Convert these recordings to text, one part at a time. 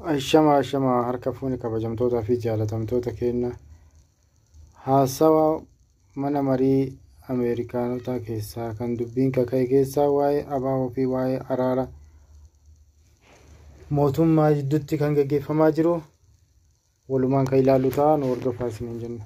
Ashama harka fuuni kabajamtoota fi jaalatamtoota keenya haasawa mana marii Ameerikaanota keessaa kan dubbiin kaka'e keessaa waa'ee ABO fi waa'ee araara mootummaa jidduutti kan gaggeeffamaa jiru walumaan kan ilaallu ta'an hordofaa isiniin jenna.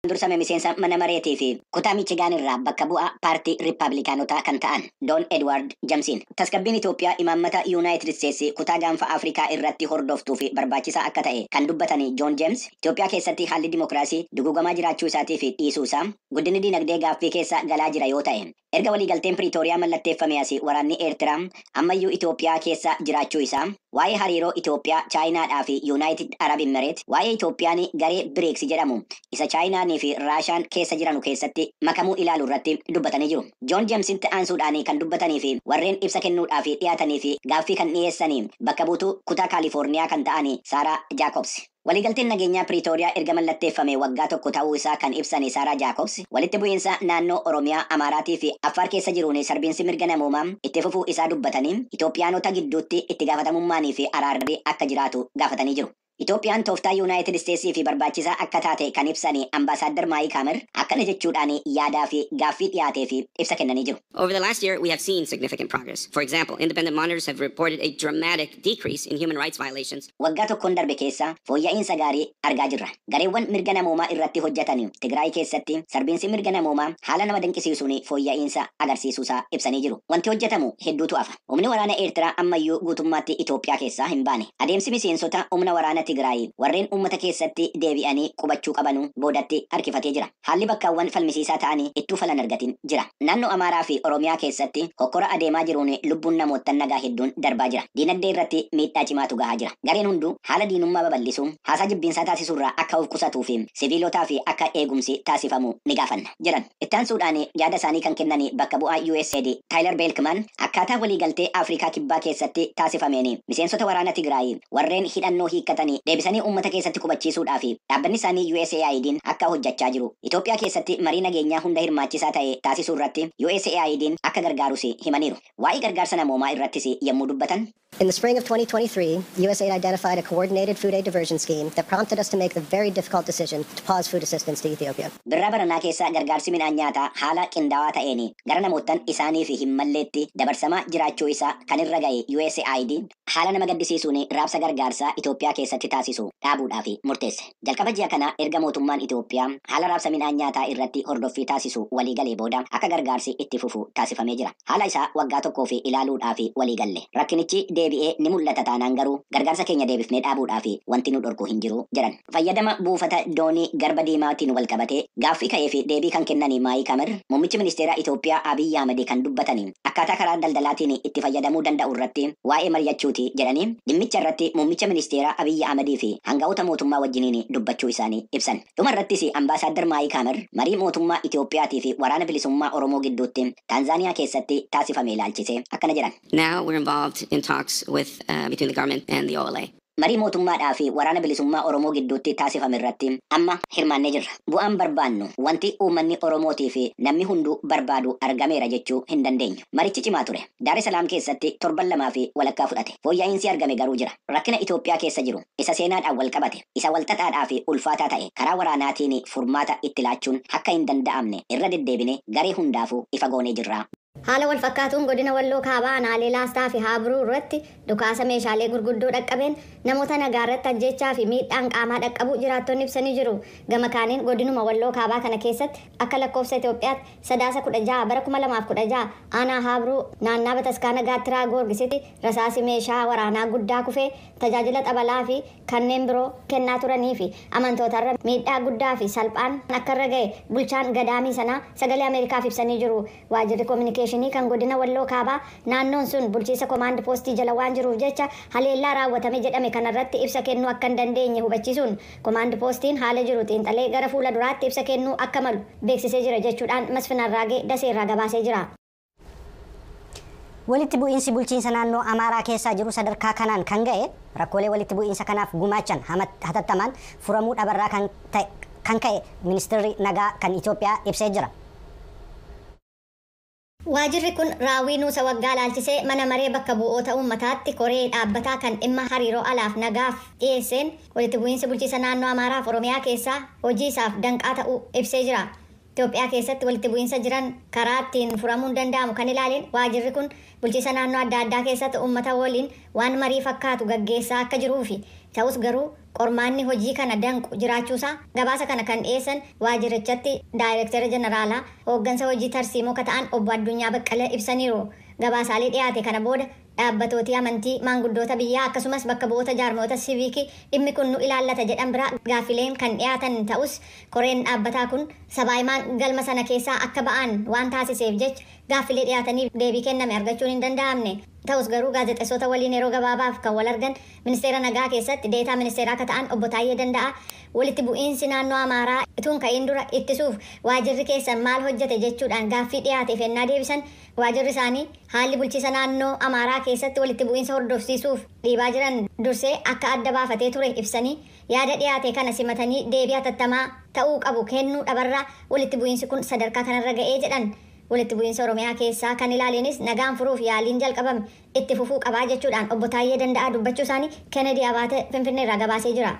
Dursame miseensa mana mareetii fi kutaa Michigaan irraa bakka bu'aa paartii Riippaabilikaanotaa kan ta'an Don Edward Jamsiin tasgabbiin Itoophiyaa imaammata Yuunaayitid Isteetsi kutaa gaanfa Afrikaa irratti hordoftuu fi barbaachisaa akka ta'e kan dubbatanii Joon Jeems Itoophiyaa keessatti haalli dimookiraasii dugugamaa jiraachuu isaatii fi dhiisuu isaa guddinni dinagdee gaaffii keessa galaa jira yoo ta'e erga waliigalteen Piriitooriyaa mallatteeffame asii waraanni Eertiraa ammayyuu Itoophiyaa keessa jiraachuu isaa waa'ee hariiroo Itoophiyaa Chaayinaadhaa fi Yuunaayitid Arab Imireet waa'ee Itoophiyaan garee BRICS jedhamu isa Chaayinaan fi Raashaan keessa jiranu keessatti makamuu ilaaluu irratti dubbatanii jiru. Joon Jeemsitti aansuudhaan kan dubbatanii fi warreen ibsa kennuudhaaf dhiyaatanii fi gaaffii kan dhiyeessanii bakka buutuu kutaa Kaalifoorniyaa kan ta'an Saaraa Jaakobs. Waliigalteen nageenyaa Piriitooriyaa erga mallatteeffame waggaa tokko ta'uu isaa kan ibsan Saaraa Jaakobs walitti bu'iinsa naannoo Oromiyaa, Amaaraa fi Affaar keessa jiruun sarbiinsi mirga namoomaa itti fufuu isaa dubbatanii Itoophiyaanota gidduutti itti gaafatamummaanii fi araarri akka jiraatu gaafatanii jiru. Itoophiyaan tooftaa Yuunaayitid Isteetsii fi barbaachisaa akka taate kan ibsanii Ambaasaadder Maayik Hamer akkana jechuudhaan yaadaa fi gaaffii dhiyaatee fi ibsa kennanii jiru. Over the last year, we have seen significant progress. For example, independent monitors have reported a dramatic decrease in human rights violations. Waggaa tokkoon darbe keessa fooyya'insa gaarii argaa jirra. Gareewwan mirga namoomaa irratti hojjetanii Tigraay keessatti sarbiinsi mirga namoomaa haala nama dinqisiisuun fooyya'insa agarsiisuusaa ibsanii jiru. Wanti hojjetamu hedduutu hafa. Humni waraana Eertiraa ammayyuu guutummaatti Itoophiyaa keessaa hin baane. Adeemsi miseensota humna waraana Tigraay warreen uummata keessatti deebi'anii qubachuu qabanu boodatti harkifatee jira. Haalli bakkaawwan falmisiisaa ta'anii ittuu falan argatin jira. Naannoo Amaaraa fi Oromiyaa keessatti hokkora adeemaa jiruun lubbuun namoota nagaa hedduun darbaa jira. Diinagdee irratti miidhaa cimaatu gahaa jira. Gareen hunduu haala diinummaa babal'isuu, haasaa jibbiinsaa taasisurraa akka of qusatuu fi siviilotaa fi akka eegumsi taasifamu ni gaafanna jedhan. Itti aansuudhaan yaada isaanii kan kennan bakka bu'aa USAID Taayilar Beelkman akkaataa waliigaltee Afrikaa Kibbaa keessatti taasifameen miseensota waraana Tigraay warreen hidhannoo hiikkatanii deebisanii uummata keessatti qubachiisuudhaaf dhaabbanni isaanii USAID'n akka hojjechaa jiru. Itoophiyaa keessatti marii nageenyaa hunda hirmaachisaa ta'e taasisuu irratti USAID'n akka gargaarus himaniiru. Waa'ee gargaarsa namoomaa irrattis yommuu dubbatan. In the spring of 2023, USAID identified a coordinated food aid diversion scheme that prompted us to make the very difficult decision to pause food assistance to Ethiopia. Birraa baranaa keessa gargaarsi midhaan nyaataa haala qindaawaa ta'een gara namootan isaanii fi hin malleetti dabarsamaa jiraachuu isaa kan irra ga'e USAID haala nama gaddisiisuun raabsa gargaarsaa Itoophiyaa keessatti taasisu dhaabuudhaaf murteesse. Jalqaba ji'a kana erga mootummaan Itoophiyaa haala raabsa midhaan nyaataa irratti hordoffii taasisu waliigalee booda akka gargaarsi itti fufu taasifamee jira. Haala isaa waggaa tokkoo fi ilaaluudhaaf waliigalle. Rakkinichi deebi'ee ni mul'ata taanaan garuu gargaarsa keenya deebifnee dhaabuudhaaf wanti nu dhorku hin jiru jedhan. Fayyadama buufata doonii garba diimaatiin wal qabatee gaaffii ka'ee fi deebii kan kennanii Maayik Hamer muummichi ministeera Itoophiyaa Abiyyi Ahmed kan dubbatanii akkaataa karaa daldalaatiin itti fayyadamuu danda'u irratti waa'ee mari'achuuti jedhanii dhimmicha irratti muummicha ministeera Abiyyi Ahmed fi hangafoota mootummaa wajjiniin dubbachuu isaanii ibsan. Dhuma irrattis Ambaasaadder Maayik Hamer marii mootummaa Itoophiyaatii fi waraana bilisummaa Oromoo gidduutti Taanzaaniyaa keessatti taasifame ilaalchise akkana jedhan. Now we're involved in talks between the government and the OLA. Marii mootummaadhaa fi waraana bilisummaa Oromoo gidduutti taasifame irratti amma hirmaannee jirra. Bu'aan barbaannu wanti uummanni Oromootii fi namni hunduu barbaadu argameera jechuu hin dandeenyu. Marichi cimaa ture. Daar es Salaam keessatti torban lamaa fi walakkaa fudhate. Fooyya'insi argame garuu jira. Rakkina Itoophiyaa keessa jiru isa seenaadhaan wal qabate, isa walxaxaadhaa fi ulfaataa ta'e karaa waraanaatiin furmaata itti laachuun akka hin danda'amne irra deddeebine garee hundaafuu ifa goonee jirra. Haala wal fakkaatuun godina Walloo Kaabaa Aanaalee Laastaa fi Haabiruu irratti dhukaasa meeshaalee gurguddoo dhaqqabeen namoota nagaa irratti ajjechaa fi miidhaan qaamaa dhaqqabuu jiraattonni ibsanii jiru. Gama kaaniin godinuma Walloo Kaabaa kana keessatti akka lakkoofsa Itoophiyaatti sadaasa 16 bara 2016 aanaa Haabiruu naannaa Bataskaana Gaattiraa Goorgisitti rasaasi meeshaa waraanaa guddaa kufee tajaajila xabalaa fi kanneen biroo kennaa turanii fi amantootarra miidhaa guddaa fi salphaan akka irra ga'e bulchaan gadaamii sanaa sagalee Ameerikaaf ibsanii jiru. Waajjirri kominikeeshinii kan godina Walloo Kaabaa naannoon sun bulchiisa komaand poostii jala waan jiruuf jecha haleellaa raawwatame jedhame kanarratti ibsa kennuu akka hin dandeenye hubachiisuun komaand poostiin haala jiru xiinxalee gara fuula duraatti ibsa kennuu akka malu beeksisee jira jechuudhaan Masfin Arraagee Daseerraa gabaasee jira. Walitti bu'iinsi bulchiinsa naannoo Amaaraa keessaa jiru sadarkaa kanaan kan ga'e rakkoolee walitti bu'iinsa kanaaf gumaachan hatattamaan furamuu dhabarraa kan ka'e ministeerri nagaa kan Itoophiyaa ibsee jira. Waajirri kun raawwii nuusa waggaa laalchisee mana maree bakka bu'oota uummataatti koree dhaabbataa kan dhimma hariiroo alaaf nagaaf dhiyeesseen walitti bu'iinsa bulchiisa naannoo Amaaraa fi Oromiyaa keessaa hojii isaaf danqaa ta'uu ibsee jira. Itoophiyaa keessatti walitti bu'iinsa jiran karaa ittiin furamuun danda'amu kan ilaaleen waajirri kun bulchiisa naannoo adda addaa keessatti uummata waliin waan marii fakkaatu gaggeessaa akka jiruu fi ta'us garuu qormaanni hojii kana danqu jiraachuusaa gabaasa kana kan dhiyeessan waajirichatti daayireektara jeneraalaa hooggansa hojii tarsiimoo kan ta'an obbo Addunyaa Baqqalee ibsaniiru. Gabaasaalee dhiyaate kana booda dhaabbatooti amantii maanguddoota biyyaa akkasumas bakka bu'oota jaarmoota siviikii dhimmi kun nu ilaallata jedhan biraa gaaffileen kan dhiyaatan ta'us koreen dhaabbataa kun sabaahimaan galma sana keessaa akka ba'an waan taasiseef jecha gaaffilee dhiyaataniif deebii kenname argachuun hin danda'amne. Ta'us garuu gaazexeessota waliin yeroo gabaabaaf kan wal argan ministeera nagaa keessatti deetaa ministeeraa akka ta'an obbo Taayyee Danda'a walitti bu'iinsi naannoo Amaaraa ituun ka'in dura ittisuuf waajirri keessan maal hojjete jechuudhaan gaaffii dhiyaateef ennaa deebisan waajirri isaanii haalli bulchiisa naannoo Amaaraa keessatti walitti bu'iinsa hordofsiisuuf dhiibaa jiran dursee akka adda baafatee ture ibsanii yaada dhiyaate kana simatanii deebii hatattamaa ta'uu qabu kennuu dhabarraa walitti bu'iinsi kun sadarkaa kanarra ga'ee jedhan. Walitti bu'iinsa Oromiyaa keessaa kan ilaaleenis nagaan furuuf yaaliin jalqabame itti fufuu qabaa jechuudhaan obbo Taayyee Danda'aa dubbachuu isaanii Kennedy Abaate Finfinneerraa gabaasee jira.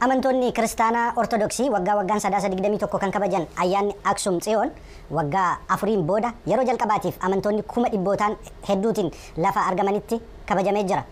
Amantoonni kiristaanaa Ortodoksii waggaa waggaan sadaasa 21 kan kabajan ayyaanni Aksum Tsiyoon waggaa 4 booda yeroo jalqabaatiif amantoonni 100,000 hedduutiin lafa argamanitti kabajamee jira.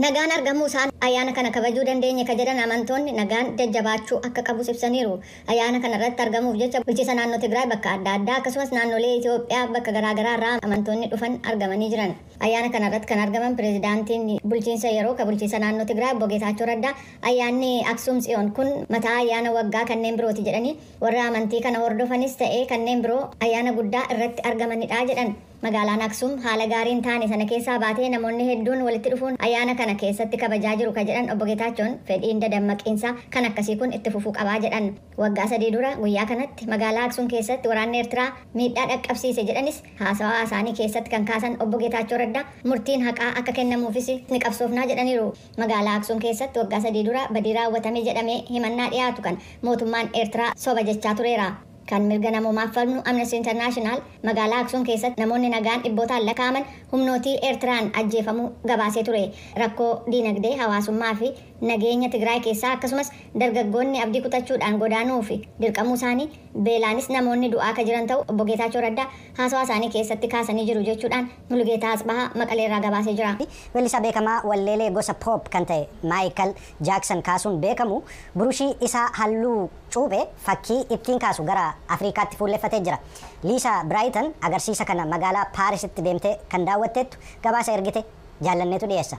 Nagaan argamuu isaan ayyaana kana kabajuu dandeenye ka jedhan amantoonni nagaan jajjabaachuu akka qabus ibsaniiru. Ayyaana kana irratti argamuuf jecha bulchiisa naannoo Tigraay bakka adda addaa akkasumas naannolee Itoophiyaa bakka garaagaraa irraa amantoonni dhufan argamanii jiran. Ayyaana kana irratti kan argaman pireezidaantiin bulchiinsa yeroo ka bulchiisa naannoo Tigraay obbo Geetaachoo Raddaa ayyaanni Aksum Tsiyoon kun mataa ayyaana waggaa kanneen birooti jedhanii warra amantii kana hordofanis ta'ee kanneen biroo ayyaana guddaa irratti argamanidha jedhan. Magaalaan Aksum haala gaariin taane sana keessaa baatee namoonni hedduun walitti dhufuun ayyaana kana keessatti kabajaa jiru ka jedhan obbo Geetaachoon fedhiin dadammaqiinsaa kan akkasii kun itti fufuu qabaa jedhan. Waggaa 3 dura guyyaa kanatti magaalaa Aksum keessatti waraanni Eertiraa miidhaa dhaqqabsiise jedhanis haasawaa isaanii keessatti kan kaasan obbo Geetaachoo Raddaa murtiin haqaa akka kennamuufis ni qabsoofnaa jedhaniiru. Magaalaa Aksum keessatti waggaa 3 dura badii raawwatame jedhamee himannaa dhiyaatu kan mootummaan Eertiraa soba jechaa tureera. Kan mirga namoomaaf falmu Amnesty International magaalaa Aksum keessatti namoonni nagaan dhibbootaan lakkaa'aman humnootii Eertiraan ajjeefamuu gabaasee ture. Rakkoo diinagdee hawaasummaa fi nageenya Tigraay keessaa akkasumas dargaggoonni abdii kutachuudhaan godaanuu fi dirqamuu isaanii beelaanis namoonni du'aa ka jiran ta'u obbo Geetaachoo Raddaa haasawaa isaanii keessatti kaasanii jiru jechuudhaan Mulugeetaa Asbahaa Maqaleerraa gabaasee jira. Weellisaa beekamaa walleelee gosa pop kan ta'e Michael Jackson kaasuun beekamu burushii isaa halluu cuuphee fakkii ittiin kaasu gara Afrikaatti fuulleeffatee jira. Liisa Brighton agarsiisa kana magaalaa Paarisitti deemtee kan daawwatteettu gabaasa ergite jaallanneetu dhiyeessa.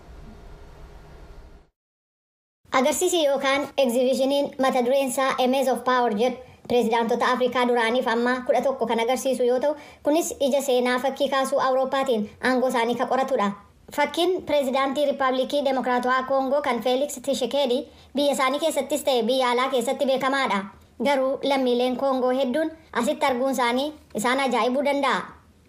Agarsiisi yookaan egzibishiniin mata dureen isaa Image of Power jedhu pireezidaantota Afrikaa duraaniif ammaa 11 kan agarsiisu yoo ta'u kunis ija seenaa fakkii kaasuu Awurooppaatiin aangoo isaanii kan qoratudha. Fakkiin pireezidaantii Riippaabilikii Demokiraatawaa Koongoo kan Feeliksi Tshisekedi biyya isaanii keessattis ta'e biyya alaa keessatti beekamaadha. Garuu lammiileen Koongoo hedduun asitti arguun isaanii isaan ajaa'ibuu danda'a.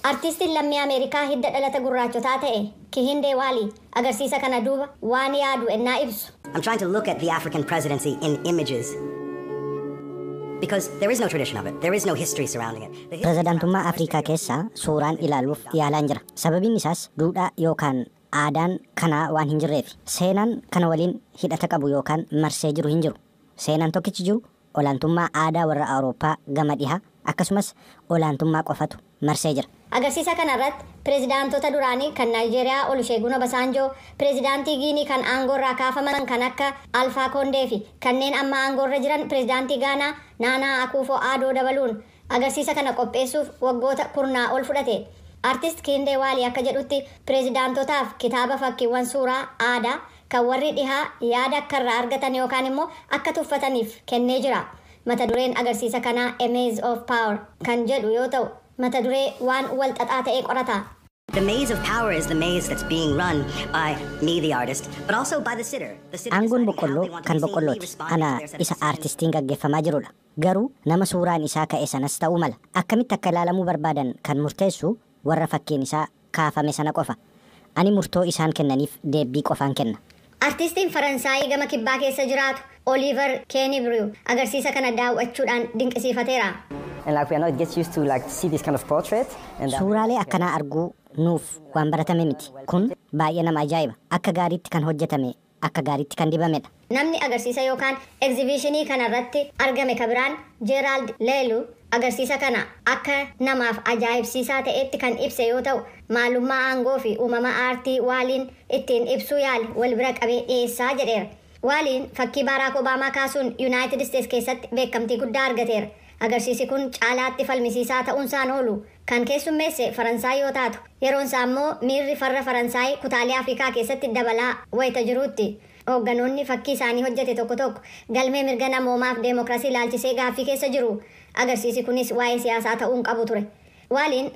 Artistiin lammii Ameerikaa hidda dhalata gurraachotaa ta'e Kihinde Wali agarsiisa kana duuba waan yaadu ennaa ibsu. I'm trying to look at the African presidency in images. Because there is no tradition of it. There is no history surrounding it. Pireezidaantummaa Afrikaa keessaa suuraan ilaaluuf yaalaan jira. Sababiin isaas duudhaa yookaan aadaan kanaa waan hin jirreef. Seenaan kana waliin hidhata qabu yookaan marsee jiru hin jiru. Seenaan tokkichi jiru olaantummaa aadaa warra Awurooppaa gama dhihaa akkasumas olaantummaa qofatu marsee jira. Agarsiisa kanarratti pireezidaantota duraanii kan Naayijeeriyaa Olusegun Obasanjoo, pireezidaantii Giinii kan aangoorraa kaafaman kan akka Alfaa Koondee fi kanneen amma aangoorra jiran pireezidaantii Gaanaa Naanaa Akuufo-Aadoo dabaluun agarsiisa kana qopheessuuf waggoota kurnaa ol fudhate. Artist Kihinde Wali akka jedhutti pireezidaantotaaf kitaaba fakkiiwwan suuraa aadaa kan warri dhihaa yaada akka irraa argatan yookaan immoo akka tuffataniif kennee jira. Mata dureen agarsiisa kanaa Image of Power kan jedhu yoo ta'u mata duree waan wal xaxaa ta'ee qorata. The maze of power is the maze that's being run by me, the artist, but also by the sitter. Aangoon boqqolloo kan boqqollooti. Ana isa aartistiin gaggeeffamaa jirudha. Garuu nama suuraan isaa ka'e sanas ta'uu mala. Akkamitti akka ilaalamuu barbaadan kan murteessu warra fakkiin isaa kaafame sana qofa. Ani murtoo isaan kennaniif deebii qofaan kenna. Artistiin Faransaayii gama kibbaa keessa jiraatu Oliver Keenibrew agarsiisa kana daawwachuudhaan dinqisiifateera. And like we are not get used to like see this kind of portrait. And Suuraalee akkanaa arguu nuuf waan baratame miti. Kun baay'ee nama ajaa'iba. Akka gaariitti kan hojjetame, akka gaariitti kan dibamedha. Namni agarsiisa yookaan egzibiishinii kanarratti argame kabiraan Jeeraald Leelu agarsiisa kana akka namaaf ajaa'ibsiisaa ta'etti kan ibse yoo ta'u maalummaa aangoo fi uumama aartii Waaliin ittiin ibsuu yaale wal bira qabee dhiyeessaa jedheera. Waaliin fakkii Baraak Obaamaa kaasuun Yuunaayitid Isteets keessatti beekamtii guddaa argateera. Agarsiisi kun caalaatti falmisiisaa ta'uunsaan oolu kan keessummeesse Faransaay yoo taatu yeroon isaa immoo miirri farra Faransaay kutaalee Afrikaa keessatti dabalaa wayita jiruutti. Hoogganoonni fakkii isaanii hojjete tokko tokko galmee mirga namoomaaf deemokiraasii ilaalchisee gaaffii keessa jiru. Agarsiisi kunis waa'ee siyaasaa ta'uun qabu ture. Waaliin